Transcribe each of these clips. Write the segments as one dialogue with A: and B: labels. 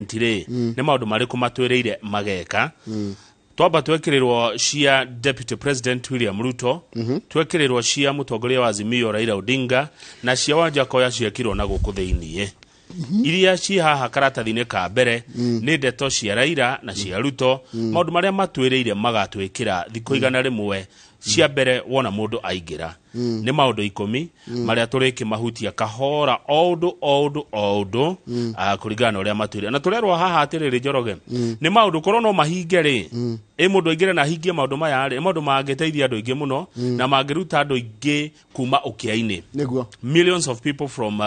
A: ntire ne maundu mariku matwereire mageka twamba twekirirwo cia Deputy President William Ruto twekirirwo cia mutongoria wa Azimio Raila Odinga na cia Wanjakoya ciekirwo na guku theinie iria ci haha karatathine ka mbere ni ndeto cia Raila na cia Ruto maundu maria matwereire magatwikira thiko igana rimwe cia mbere wona mundu aingira ni maundu 10 maria turiki mahutia kahora oundu kuringana uria matwire na turerwa haha atiriri Njoroge ni maundu korwo no mahinge ri mundu aingire na hingie maundu maya ri maundu mangeteithia andu ingi muno na mangiruta andu ingi kuma ukiaini
B: niguo
A: millions of people from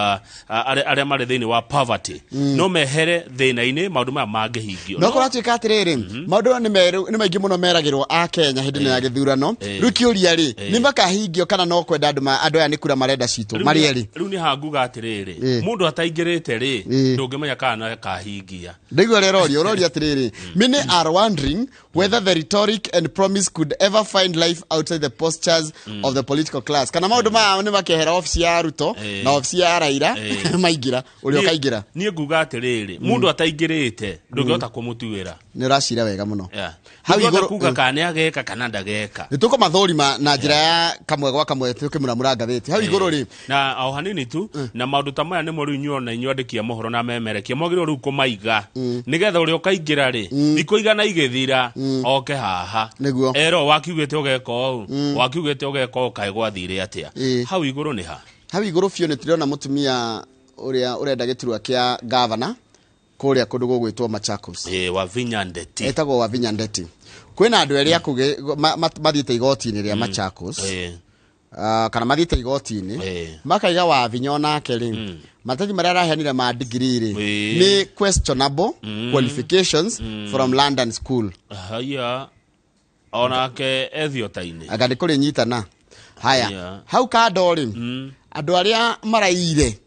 A: aria mari thini wa poverty no mehere thina-ini maundu maya mangihingio
B: no kuratuika atiriri maundu ni maingi muno meragirwo a Kenya hindi ya githurano rukiuria ri ni makahingio kana no kwenda andu aya ni kura marenda citu marieri
A: riu ni hanguga atiriri mundu ataingirite ri ndungimenya kana kahingia
B: ndigwa rero uri atiriri many are wondering whether the rhetoric and promise could ever find life outside the postures of the political class kana maundu ma ni makehera office ya Ruto na office ya Raila maingira uri okaingira
A: ni nguga atiriri mundu ataingirite ndungihota kumutuira
B: ni racira wega muno
A: hau iguru kuga kana ageka kana ndageka
B: nituko mathorima na njira ya kamwe gwa kamwe tukimura ngatheti hau iguru ri
A: na o hanini tu na maundu ta maya ni mo riu na inywandikia mohoro na memerekia mogiro riu kumaiga nigetha uri okaingira ri thiko igana igithira oke haha
B: niguo
A: ero wakiugete ogeka ou wakiugete ogeka okae gwathire atia hau iguru ni ha
B: hau iguru fio ni tirona mutumia uria urenda giturwa kia governor kuria kundu gugwitwo Machakos
A: wa Vinyandeti
B: etagwo wa Vinyandeti kwina andu eri akuge mathiite igoti-ini ria Machakos kana mathiite igoti-ini makaiga wa Vinyo nake ri matathi maria araheanire ma degree ri ni questionable qualifications from London school
A: haya onake ethiotaini
B: agandi kuri nyitana haya hau ka ndori andu aria maraire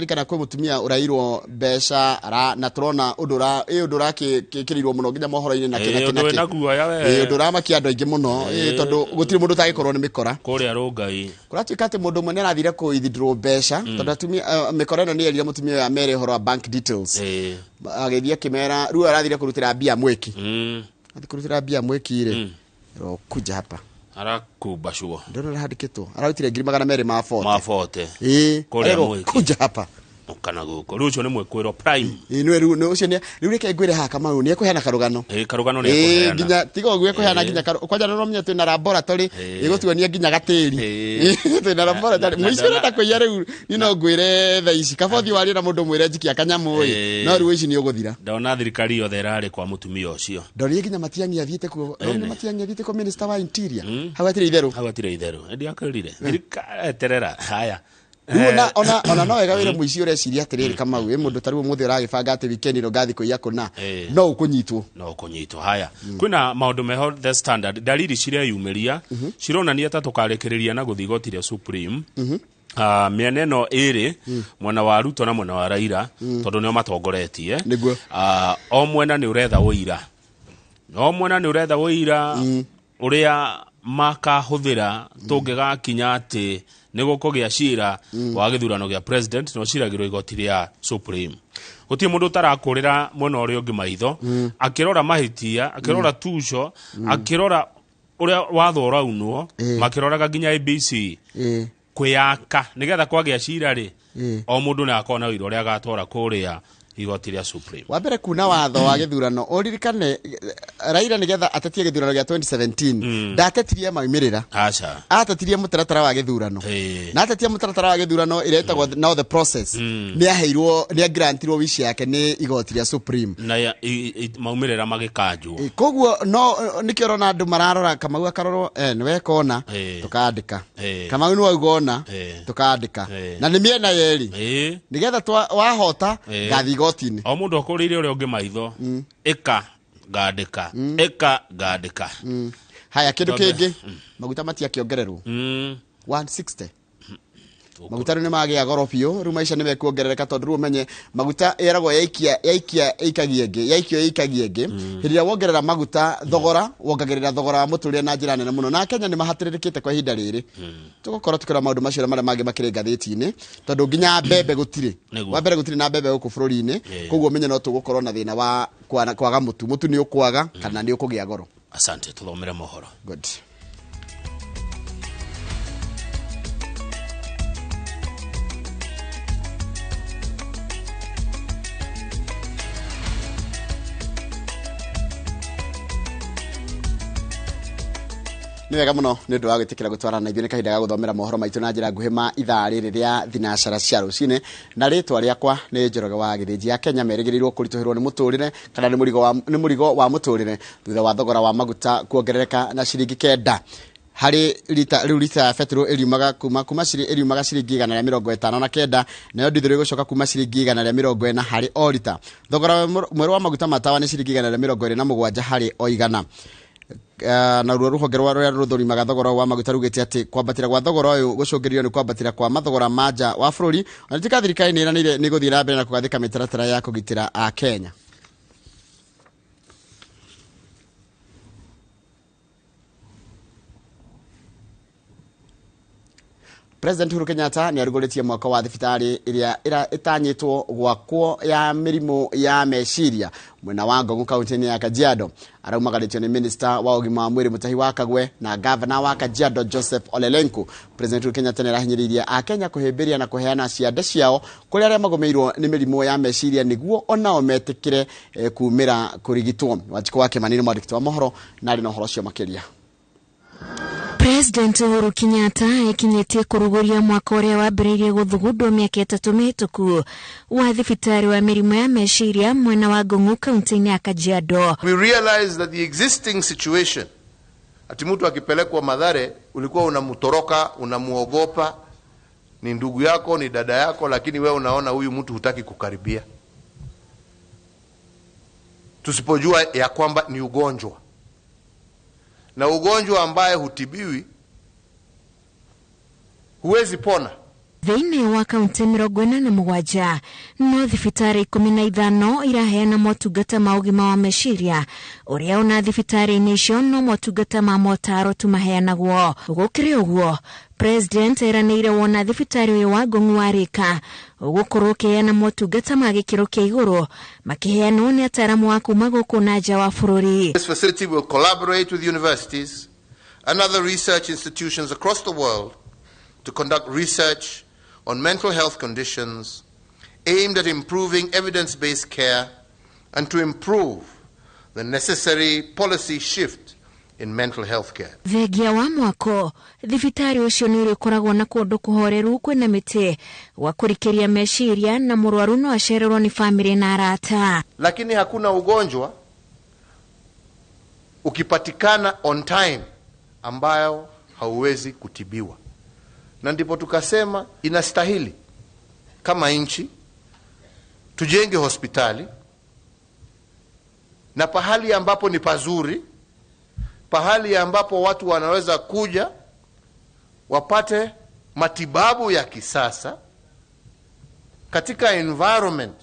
B: kana kwa mutumia urairwo besha na turona udura udura kikirirwo muno nginya mohoro-ini na kina
A: na guoya we
B: udura makia andu aingi muno tondu gutiri mundu tagikorwo ni mikora
A: kuria rungai
B: kuratuika ati mundu mwe arathire ku withdraw besha tondu atumia mikora ino ni erire mutumia ya mere horo wa bank details agithia kimera ru arathire kurutira bia mweki kurutira bia mweki ire kuja hapa
A: arakuba shuo
B: ndio handikitwo ararutire 240
A: mafote kuria mweki
B: kuja hapa
A: kana guko rucio ni mwekwiro prime
B: inwe ru ucio ni riu reke ngwire haka mau ni ekuheana karugano
A: karugano ni ekuheana
B: nginya tigo gwe kuheana nginya kwanja no menya twina laboratory igutwania nginya gatiri twina laboratory muicira ta kuya riu ni no ngwire tha ici kabothi wari na mundu mwire njiki akanyamu no riu ici ni uguthira
A: ndona thirikari yothe rari kwa mutumia ucio
B: ndori nginya Matiang'i athiite ku no Matiang'i athiite ku minister wa interior hawatire itheru
A: ndi akurire terera haya
B: ona no wega wire muici ureciria atiriri kama we mundu tariu muthi uragibanga ati weekend ro gathi kuiya kuna no ukunyitwo
A: haya kwina maundu meho the standard dalili ciria yumeria cironania ta tukarekereria na guthi gotire supreme mieneno iri mwena wa Ruto na mwena wa Raila tondu nio matongoretie o mwena ni uretha woira uria makahuthira tungigakinya ati nigukugia cira wa githurano gia president no ciragirwo igoti ria supreme guti mundu tarakurira mwena uria ungi maitho akirora mahitia akirora tuco akirora uria wathora unwo makiroraga nginya ABC kwiyaka nigetha kwagia cira ri o mundu ni akona wira uria agatora kuria igoti ria supreme
B: wa mbere kuna watho wa githurano uririkane Raila nigetha atetie githurano gia 2017 ndatetirie maumirira
A: acha
B: atetirie mutaratara wa githurano na atetie mutaratara wa githurano iretagwo now the process ni aheirwo ni grantirwo wishi yake ni igoti ria supreme
A: na maumirira magikanjwo
B: koguo no nikirona andu mararora Kamau akarorwo ni wekona tukandika Kamau ni waugona tukandika na ni miena yeri nigetha wahota gathi igoti-ini
A: o mundu akurire uria ungi maitho eka gandika
B: haya kindu kingi maguta matia kiongererwo 160 maguta ni magia goro biũ rĩu maica nĩmekuongerereka tondũ rĩu ũmenye maguta eragwo yaikia ikagia ĩngĩ hĩndĩ ĩrĩa wongerera maguta thogora wongagĩrĩra thogora wa mũtũrĩre na njĩra nene mũno na Kenya nĩ mahatĩrĩrĩkĩte kwa ihinda rĩrĩ tũgũkorwo tũkĩrora maũndũ macio marĩa mangĩ makĩrĩ ngathĩti-inĩ tondũ nginya mbembe gũtirĩ wa mbere gũtirĩ na mbembe gũkũ bũrũri-inĩ koguo ũmenye no tũgũkorwo na thĩna wa kwaga mũtu nĩ ũkwaga kana nĩ ũkũgĩa goro.
A: Asante, tuthomere mohoro.
B: Good. Nĩ wega mũno nĩ ũndũ wa gwĩtĩkĩra gũtwarana na ithuĩ nĩ kahinda ga gũthomera mohoro maitũ na njĩra nguhĩ ma ithaa rĩrĩ rĩa thinacara cia rũcinĩ na rĩtwa rĩakwa nĩ Njoroge wa Gĩthĩnji ya Kenya merĩgĩrĩirwo kũritũhĩrwo nĩ mũtũrĩre kana nĩ mũrigo wa mũtũrĩre thutha wa thogora wa maguta kuongerereka na ciringi 9 harĩ lita ya petrol ĩriumaga kuma ciringi 159 nayo ndithũrũ ĩgũcoka kuma ciringi 140 harĩ o lita. Thogora mwerũ wa maguta matawa nĩ ciringi 127 harĩ o igana. Na ruo rũhonge rũrĩa rũthũrimaga thogora wa maguta rugĩte atĩ kwambatĩra gwa thogora ũyũ gũcũngĩrĩirio nĩ kwambatĩra kwa mathogora ma nja wa bũrũri ona tika thirikari nĩ ĩranĩire nĩ gũthiĩ na mbere na kũgathĩka mĩtaratara ya kũgitĩra Akenya. President Uhuru Kenyatta nĩ arugũrĩtie mwaka wa thibitarĩ ĩrĩa ĩtanyĩtwo gwakwo ya mĩrimũ ya meciria mwena wa Ngong kaunti-inĩ ya Kajiado. Araumagarĩtio nĩ minister wa ũgima wa mwĩrĩ Mutahi wa Kagwe na governor wa Kajiado Joseph Ole Lenku. President Uhuru Kenyatta nĩ arahinyĩrĩirie Akenya kũhĩmbĩria na kũheana ciande ciao kũrĩ arĩa magũmĩirwo nĩ mĩrimũ ya meciria nĩguo onao metĩkĩre kumĩra kũrigitwo. Wanjikũ wa Kĩmani nĩ mwandĩki wa mohoro na arĩ na ũhoro ũcio makĩria.
C: President Uhuru Kenyatta ekinyetie kuruguria mwaka ũrĩa wambĩrĩirie gũthugundwo mĩaka 3 mĩhĩtũku wa thibitarĩ wa mĩrimũ ya meciria mwena wa Ngong kaunti-inĩ ya Kajiado.
D: We realize that the existing situation ati mtu akipelekwa Mathare ulikuwa unamtoroka, unamuogopa, ni ndugu yako, ni dada yako, lakini wewe unaona huyu mtu hutaki kukaribia. Tusipojua ya kwamba ni ugonjwa na ugonjwa ambaye hutibiwi huwezi pona.
C: Thĩinĩ wa kaunti 47 no thibitarĩ 15 iraheana motungata ma ũgima wa meciria ũrĩa ona thibitarĩ-inĩ icio no motungata ma motaro tu maheanagwo. Gũkĩrĩ ũguo President eranĩire wona thibitarĩ ũyũ wa Ngong warĩka ũgũkorwo ũkĩheana motungata ma gĩkĩro kĩa igũrũ makĩheanwo nĩ ataaramu a kuma gũkũ na nja wa bũrũri.
D: This facility will collaborate with universities and other research institutions across the world to conduct research on mental health conditions aimed at improving evidence-based care and to improve the necessary policy shift in mental health care.
C: Thegia wa mwako, thibitarĩ ũcio nĩ ũrĩkoragwo na kũndũ kũhoreru kwĩna mĩtĩ wa kũrikĩria meciria na mũrwaru no acererwo nĩ family na arata.
D: Lakini hakuna ugonjwa ukipatikana on time ambayo hauwezi kutibiwa. Na ndipo tukasema inastahili kama nchi tujenge hospitali na pahali ambapo ni pazuri, pahali ambapo watu wanaweza kuja wapate matibabu ya kisasa katika environment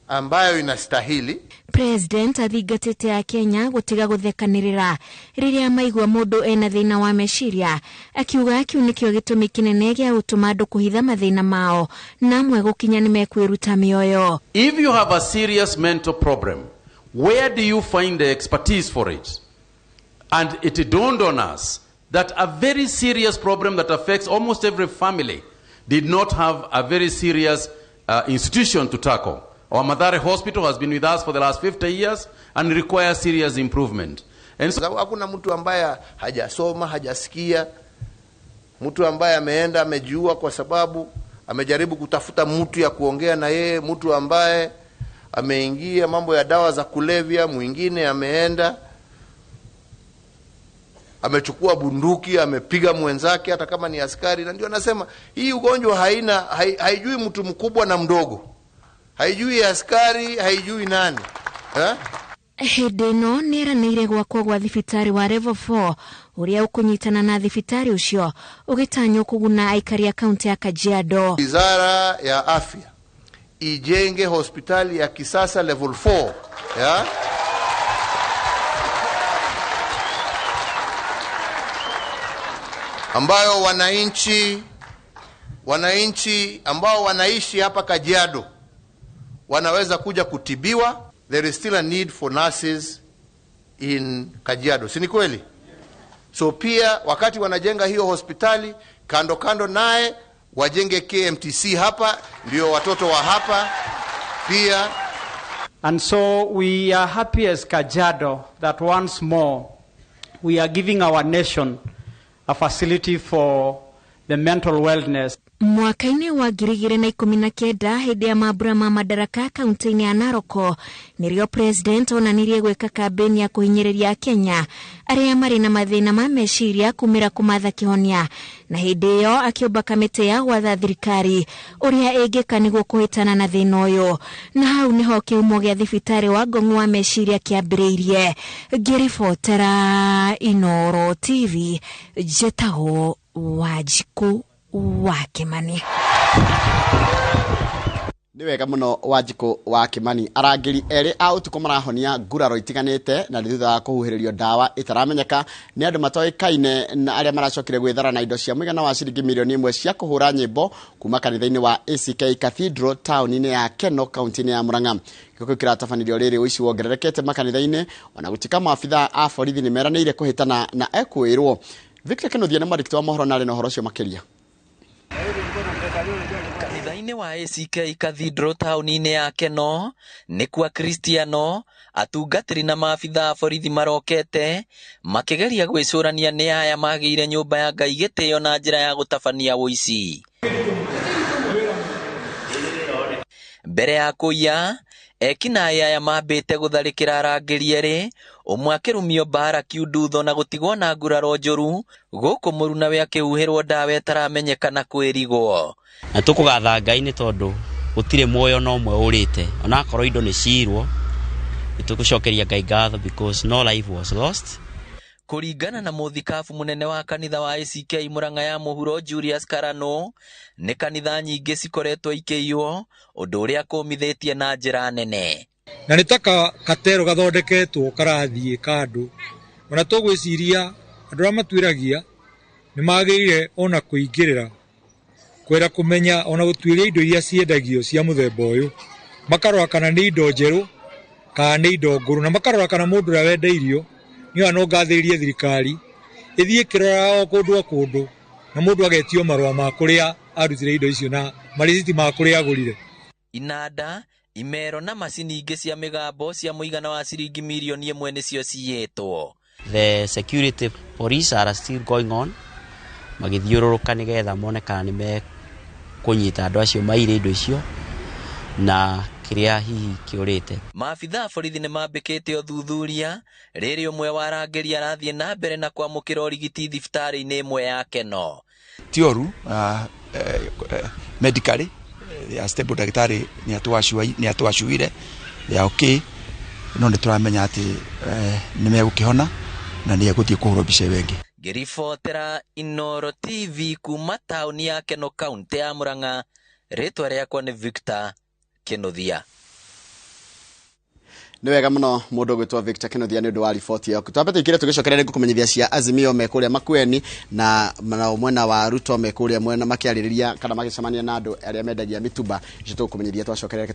D: ambayo inastahili.
C: President athingatĩte a Kenya gũtiga gũthekanĩrĩra rĩrĩa maigua mũndũ ena thĩna wa meciria, akiuga kĩu nĩkĩo gĩtũmi kĩnene gĩa gũtũma andũ kũhitha mathĩna mao na amwe gũkinya nĩ mekwĩruta mĩoyo.
E: If you have a serious mental problem, where do you find the expertise for it? And it dawned on us that a very serious problem that affects almost every family did not have a very serious institution to tackle. Our Mathare Hospital has been with us for the last 50 years and requires serious improvement. And so,
D: hakuna mtu ambaye hajasoma, hajasikia, mtu ambaye ameenda amejiua kwa sababu amejaribu kutafuta mtu ya kuongea na yeye, mtu ambaye ameingia mambo ya dawa za kulevya, mwingine ameenda amechukua bunduki, amepiga mwenzake hata kama ni askari. Na ndio nasema hii ugonjwa haijui mtu mkubwa na mdogo. Haijui askari, haijui nani.
C: Hĩndĩ ĩno nĩeranĩire gwakwo gwa thibitari wa level 4 ũrĩa ũkũnyitana na thibitari ũcio ũgĩtanywo kũguna aikari a kaunti ya Kajiado.
D: Wizara ya Afya ijenge hospitali ya kisasa level 4 ya ambayo wananchi ambao wanaishi hapa Kajiado wanaweza kuja kutibiwa. There is still a need for nurses in Kajiado. Si ni kweli? So pia wakati wanajenga hiyo hospitali, kando naye wajenge KMTC hapa, ndio watoto wa hapa pia.
F: And so we are happy as Kajiado that once more we are giving our nation a facility for the mental wellness.
C: Mwaka-inĩ wa 2019 hĩndĩ ya mambura ma madaraka kaunti-inĩ ya Naroko nĩrĩo president onanirie gwĩka kambeni ya kũhinyĩrĩria Kenya arĩa marĩ na mathĩna ma meciria kumĩra kũmatha kĩhonia, na hĩndĩ ĩyo akĩũmba kamĩtĩ ya gwatha thirikari ũrĩa ĩngĩka nĩguo kũhĩtana na thĩna ũyũ, na hau nĩho kĩhumo gĩa thibitarĩ wa Ngong'u wa meciria kĩambĩrĩirie. Ngĩribotera Inooro TV, njĩtagwo Wanjiku wa Kimani.
B: Ni wega muno Wanjiku wa Kimani. Arangiri eri a utuko marahonia nguraro itiganite na thutha wa kuhuhiririo dawa itaramenyeka ni andu matoikaine na aria maracokire gwithara na indo cia muigana wa ciringi milioni 1 cia kuhura nyimbo kuma kanitha-ini wa ACK Cathedral town-ini ya Keno county-ini ya Murang'a. Giko kiratafanĩrio rĩrĩ uici wongererekete makanitha-ini ona gutika maabitha a borithi ni meranĩire kuhitana na ekwirwo. Victor Kenothia ni mwandĩki wa mohoro na arĩ na ũhoro ũcio makĩria.
G: Kanitha-inĩ wa ACK Cathedral town-inĩ ya Keno nĩ kwa Kristiano atungatĩri na maabitha borithi marokete makĩgeria gwĩcũrania nĩ aya magĩire nyũmba ya Ngai gĩtĩo na njĩra ya gũtabania ũici. Mbere ya kũiya ekina aya mambĩte gũtharĩkĩra arangĩri erĩ, ũmwe akĩrumio mbara kiundutho na gũtigwo na nguraro njũru gũkũ mũrunawe akĩhuhĩrwo ndawa ĩtaramenyekana kwĩrigwo.
H: Na tũkũgatha Ngai nĩ tondũ gũtirĩ muoyo no ũmwe ũrĩte, ona akorwo indo nĩ cirwo nĩtũgũcokeria Ngai ngatho because no life was lost.
G: Kũringana na mũthikabu mũnene wa kanitha wa ACK Murang'a ya mũhuro Julius Karano, nĩ kanitha nyingĩ cikoretwo ikĩiywo, ũndũ ũrĩa kũmithĩtie na njĩra nene.
I: Na nĩtaka katero gathondeketwo karathiĩ kando, ona tũgwĩciria andũ arĩa matuĩragia nĩmagĩrĩire ona kũingĩrĩra kwera kũmenya ona gũtuĩria indo iria ciendagio cia mũthemba ũyũ, makarora kana nĩ indo njerũ kana nĩ indo ngũrũ, na makarora kana mũndũ ũrĩa wendeirio nĩ anongathĩrĩrie thirikari ĩthiĩ kĩrora o kũndũ na mũndũ agetio marũa ma kũrĩa arutire indo icio na marĩciti ma kũrĩa agũrire.
G: Inanda, imero na macini ingĩ cia mĩgambo cia mũigana wa ciringi milioni 1 nĩcio ciyĩtwo.
H: The security police are still going on magĩthiũrũrũka nĩgetha mone kana nĩ mekũnyita andũ acio maire indo icio na kĩrĩa hihi kĩũrĩte.
G: Maabitha borithi nĩ mambĩkĩte ũthuthuria rĩrĩ ũmwe wa arangĩri arathiĩ na mbere na kwamũkĩra ũrigiti thibitarĩ-inĩ ĩmwe ya Keno.
J: Tioru medically ya stable dagĩtarĩ nĩ atwacuire ya okay, no nĩ tũramenya atĩ nĩ megũkĩhona na nĩ egũthiĩ kũhũrwo mbica wengĩ.
G: Ngĩribotera Inooro TV kuma taũni ya Keno kaunti ya Murang'a, rĩtwa rĩakwa nĩ Victor Kenothia.
B: Nĩ wega mũno mũndũ gwĩtwo Victor Kenothia nĩ ũndũ wa riboti yaku. Twambe tũikire tũgĩcokereria gũkũmenyithia cia Azimio mekũrĩa Makueni na mwena wa Ruto mekũrĩa mwena makĩarĩrĩria kana magĩcemania na andũ arĩa mendagia mitumba. Icio tũkũmenyithia twacokereria